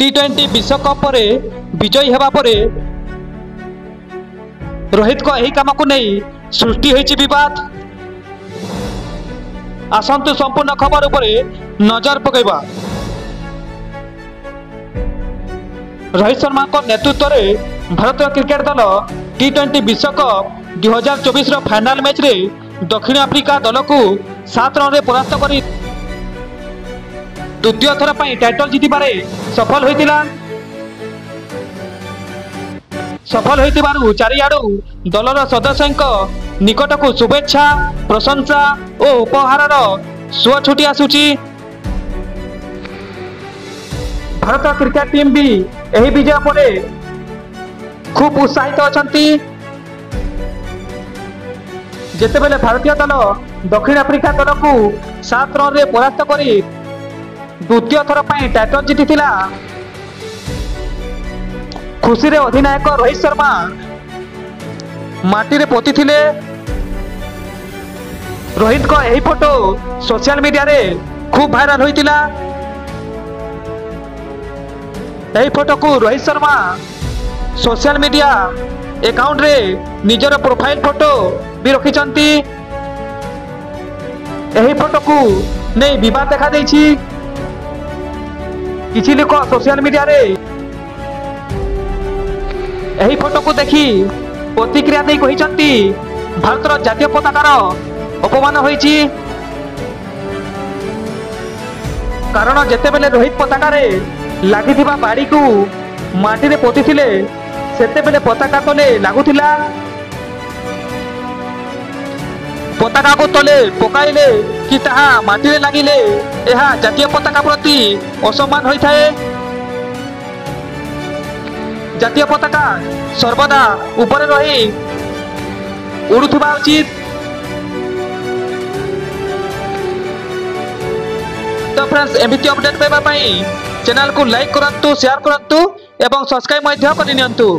टी20 विश्वकप पर विजयी हेबा परे रोहित को यही काम को नहीं सृष्टि होइछि विवाद। आसंतु संपूर्ण खबर उपरे नजर पकईबा। रोहित शर्मा को नेतृत्व में भारतीय क्रिकेट दल टी20 विश्वकप 2024 फाइनाल मैच रे दक्षिण आफ्रिका दल को 7 रन परास्त कर द्वितीय थर पर टाइटल जीतबारे सफल होइतिला। सफल होइतिबारु चारियाडू दलर सदस्यों निकट को शुभेच्छा प्रशंसा और उपहार सुଅ छुटी आसुची। भारत क्रिकेट टीम भी यही विजय पर खूब उत्साहित अछंती। जेतेबेले भारतीय दल दक्षिण आफ्रिका दल को 7 रन परास्त करी द्वितीय थर पर टाइटल जीतिला। खुशी रे अधिनायक रोहित शर्मा माटी रे पोती थिले। रोहित को यही फोटो सोशल मीडिया रे खूब वायरल होइतिला। यही फोटो को Rohit Sharma social media account रे निजर प्रोफाइल फोटो भी रखिचंती। यही फोटो को नहीं विवाद देखा देछि। किछि लोक सोशल मीडिया रे यही फोटो को देखी प्रतिक्रिया दे कहिचंती भारतर जातीय पताकार अपमान होइछि। कारण जेतेबेले रोहित पताका रे लागिथिबा बाड़ी को माटी रे पोती थिले सेतेबेले पताका तले लागुथिला। पताका को तले पकाइले कि ताहा माटी रे लागिले एहा जातीय पताका प्रति असम्मान होइथाए। जातीय पताका सर्वदा ऊपर रही उड़ुथुबा उचित। तो फ्रेंड्स एमिति अपडेट पाइबा पई चैनल को लाइक करंतु शेयर करंतु एवं सब्सक्राइब मध्य करि नियंतु।